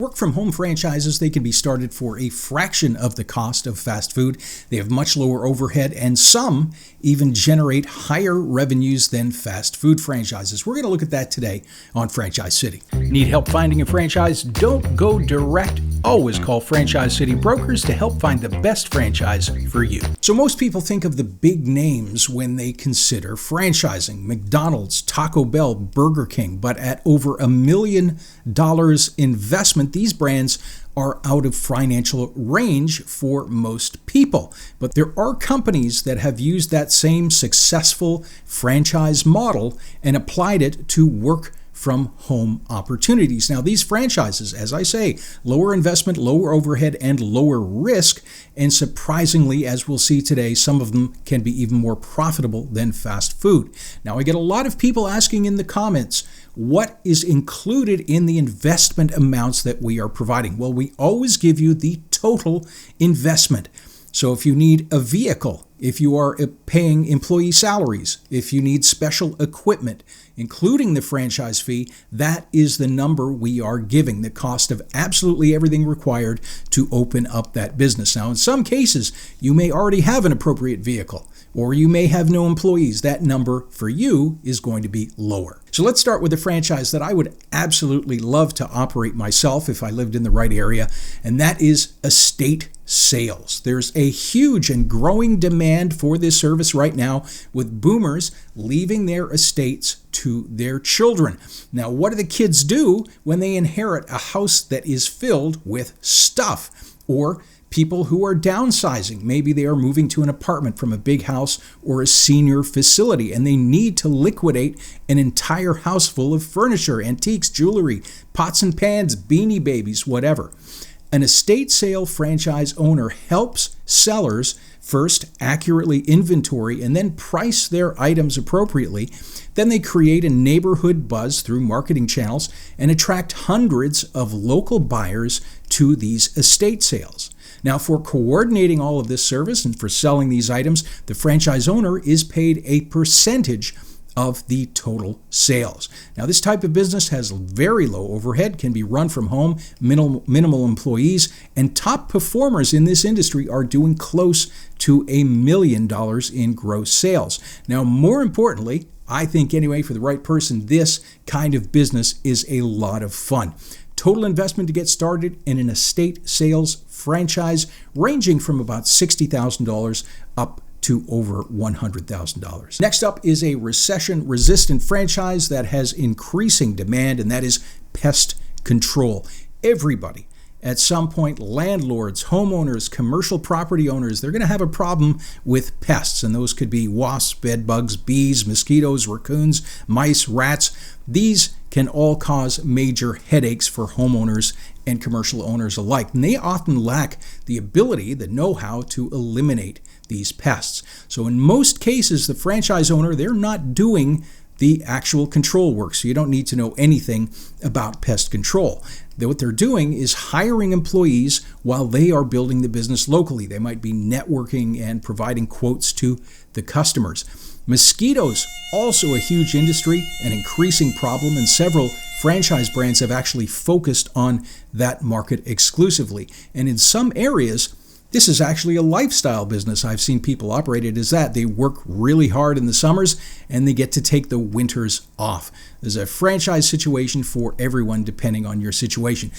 Work from home franchises, they can be started for a fraction of the cost of fast food. They have much lower overhead, and some even generate higher revenues than fast food franchises. We're going to look at that today on Franchise City. Need help finding a franchise? Don't go direct. Always call Franchise City Brokers to help find the best franchise for you. So most people think of the big names when they consider franchising. McDonald's, Taco Bell, Burger King, but at over $1 million investment, these brands are out of financial range for most people. But there are companies that have used that same successful franchise model and applied it to work from home opportunities. Now, these franchises, as I say, lower investment, lower overhead, and lower risk. And surprisingly, as we'll see today, some of them can be even more profitable than fast food. Now, I get a lot of people asking in the comments, what is included in the investment amounts that we are providing? Well, we always give you the total investment. So if you need a vehicle, if you are paying employee salaries, if you need special equipment, including the franchise fee, that is the number we are giving, the cost of absolutely everything required to open up that business. Now, in some cases, you may already have an appropriate vehicle, or you may have no employees. That number for you is going to be lower. So let's start with a franchise that I would absolutely love to operate myself if I lived in the right area, and that is estate sales. There's a huge and growing demand for this service right now, with boomers leaving their estates to their children. Now, what do the kids do when they inherit a house that is filled with stuff? Or people who are downsizing. Maybe they are moving to an apartment from a big house or a senior facility, and they need to liquidate an entire house full of furniture, antiques, jewelry, pots and pans, beanie babies, whatever. An estate sale franchise owner helps sellers first accurately inventory and then price their items appropriately. Then they create a neighborhood buzz through marketing channels and attract hundreds of local buyers to these estate sales. Now, for coordinating all of this service and for selling these items, the franchise owner is paid a percentage of the total sales. Now, this type of business has very low overhead, can be run from home, minimal employees, and top performers in this industry are doing close to $1 million in gross sales. Now, more importantly, I think anyway, for the right person, this kind of business is a lot of fun. Total investment to get started in an estate sales franchise ranging from about $60,000 up to over $100,000. Next up is a recession-resistant franchise that has increasing demand, and that is Pest Control. Everybody, at some point, landlords, homeowners, commercial property owners, they're going to have a problem with pests, and those could be wasps, bed bugs, bees, mosquitoes, raccoons, mice, rats. These can all cause major headaches for homeowners and commercial owners alike. And they often lack the ability, the know-how to eliminate these pests. So in most cases, the franchise owner, they're not doing the actual control work. So you don't need to know anything about pest control. What they're doing is hiring employees while they are building the business locally. They might be networking and providing quotes to the customers. Mosquitoes, also a huge industry, an increasing problem, and several franchise brands have actually focused on that market exclusively. And in some areas, this is actually a lifestyle business. I've seen people operate it as that. They work really hard in the summers and they get to take the winters off. There's a franchise situation for everyone depending on your situation.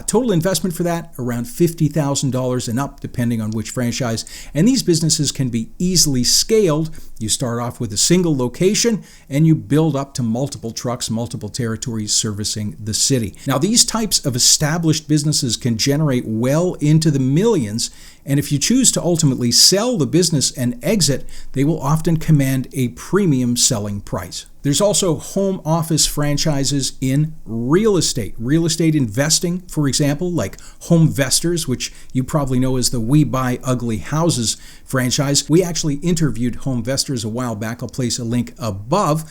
Total investment for that, around $50,000 and up depending on which franchise. And these businesses can be easily scaled. You start off with a single location and you build up to multiple trucks, multiple territories servicing the city. Now, these types of established businesses can generate well into the millions. And if you choose to ultimately sell the business and exit, they will often command a premium selling price. There's also home office franchises in real estate. Real estate investing, for example, like Homevestors, which you probably know as the We Buy Ugly Houses franchise. We actually interviewed Homevestors a while back. I'll place a link above.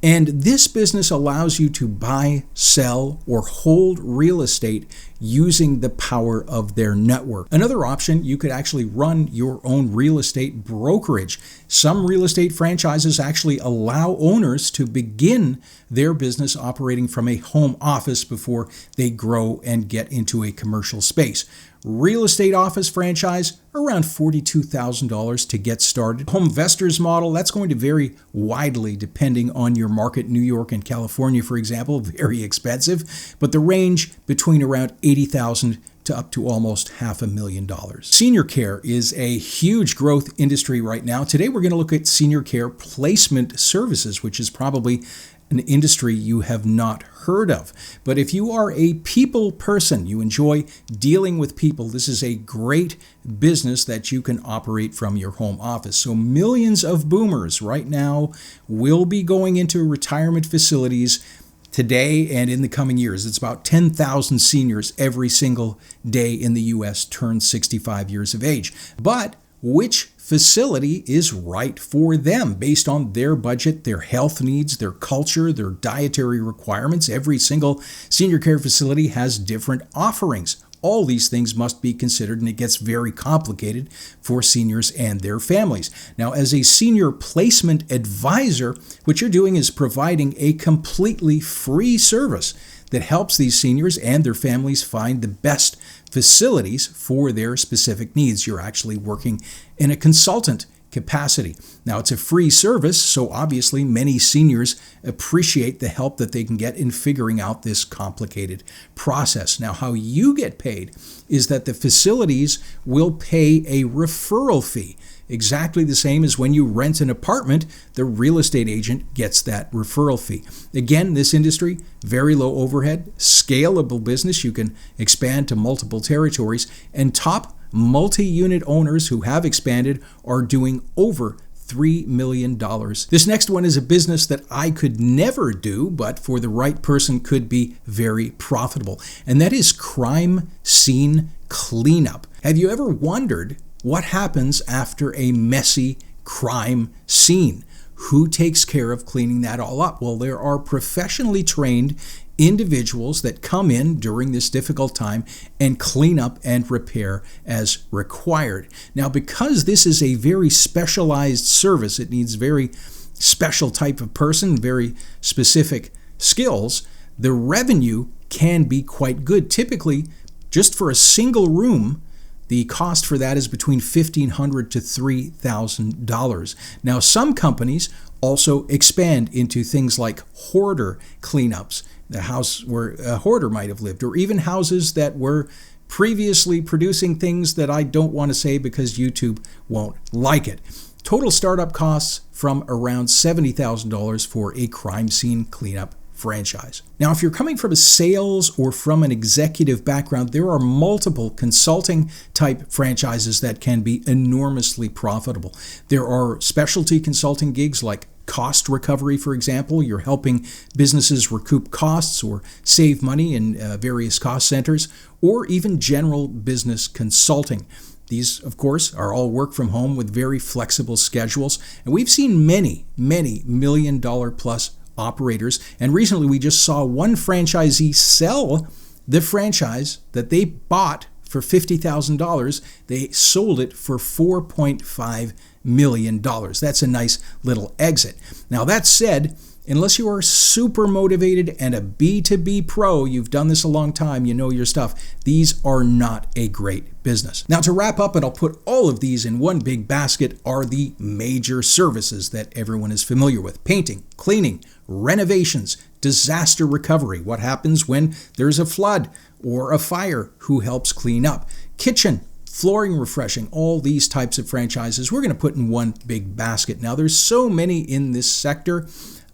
And this business allows you to buy, sell, or hold real estate using the power of their network. Another option, you could actually run your own real estate brokerage. Some real estate franchises actually allow owners to begin their business operating from a home office before they grow and get into a commercial space. Real estate office franchise, around $42,000 to get started. Home investors model, that's going to vary widely depending on your market. New York and California, for example, very expensive, but the range between around $80,000 to up to almost $500,000. Senior care is a huge growth industry right now. Today we're going to look at senior care placement services, which is probably an industry you have not heard of. But if you are a people person, you enjoy dealing with people, this is a great business that you can operate from your home office. So millions of boomers right now will be going into retirement facilities today and in the coming years. It's about 10,000 seniors every single day in the U.S. turn 65 years of age. But which facility is right for them based on their budget, their health needs, their culture, their dietary requirements? Every single senior care facility has different offerings. All these things must be considered, and it gets very complicated for seniors and their families. Now, as a senior placement advisor, what you're doing is providing a completely free service that helps these seniors and their families find the best facilities for their specific needs. You're actually working in a consultant capacity. Now, it's a free service, so obviously many seniors appreciate the help that they can get in figuring out this complicated process. Now, how you get paid is that the facilities will pay a referral fee. Exactly the same as when you rent an apartment, the real estate agent gets that referral fee. Again, this industry, very low overhead, scalable business. You can expand to multiple territories, and top multi-unit owners who have expanded are doing over $3 million. This next one is a business that I could never do, but for the right person could be very profitable, and that is crime scene cleanup. Have you ever wondered what happens after a messy crime scene? Who takes care of cleaning that all up? Well, there are professionally trained individuals that come in during this difficult time and clean up and repair as required. Now, because this is a very specialized service, it needs very special type of person, very specific skills, the revenue can be quite good. Typically, just for a single room, the cost for that is between $1,500 to $3,000. Now, some companies also expand into things like hoarder cleanups, the house where a hoarder might have lived, or even houses that were previously producing things that I don't want to say because YouTube won't like it. Total startup costs from around $70,000 for a crime scene cleanup franchise. Now, if you're coming from a sales or from an executive background, there are multiple consulting type franchises that can be enormously profitable. There are specialty consulting gigs like cost recovery, for example. You're helping businesses recoup costs or save money in various cost centers, or even general business consulting. These, of course, are all work from home with very flexible schedules, and we've seen many million-dollar plus operators. And recently we just saw one franchisee sell the franchise that they bought for $50,000. They sold it for $4.5 million. That's a nice little exit. Now, that said, unless you are super motivated and a B2B pro, you've done this a long time, you know your stuff, these are not a great business. Now, to wrap up, and I'll put all of these in one big basket, are the major services that everyone is familiar with: painting, cleaning, renovations, disaster recovery. What happens when there's a flood or a fire? Who helps clean up? Kitchen, flooring refreshing, all these types of franchises we're going to put in one big basket. Now, there's so many in this sector,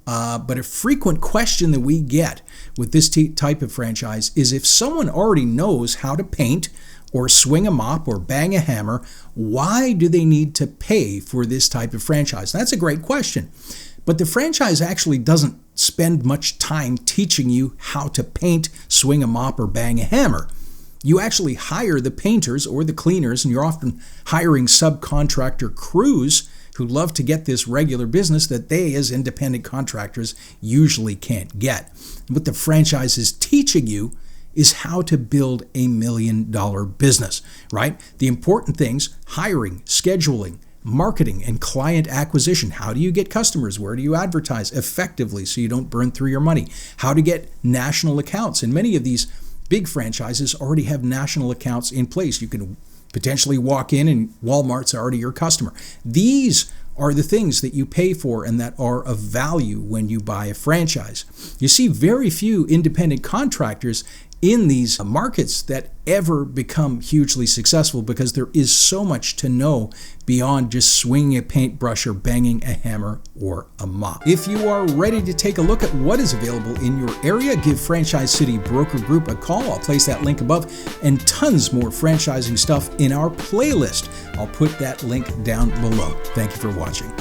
but a frequent question that we get with this type of franchise is, if someone already knows how to paint or swing a mop or bang a hammer, why do they need to pay for this type of franchise? That's a great question. But the franchise actually doesn't spend much time teaching you how to paint, swing a mop, or bang a hammer. You actually hire the painters or the cleaners, and you're often hiring subcontractor crews who love to get this regular business that they, as independent contractors, usually can't get. And what the franchise is teaching you is how to build a $1 million business, right? The important things: hiring, scheduling, marketing, and client acquisition. How do you get customers? Where do you advertise effectively so you don't burn through your money? How to get national accounts. And many of these big franchises already have national accounts in place. You can potentially walk in and Walmart's already your customer. These are the things that you pay for and that are of value when you buy a franchise. You see very few independent contractors in these markets that ever become hugely successful because there is so much to know beyond just swinging a paintbrush or banging a hammer or a mop. If you are ready to take a look at what is available in your area, give Franchise City Broker Group a call. I'll place that link above, and tons more franchising stuff in our playlist. I'll put that link down below. Thank you for watching.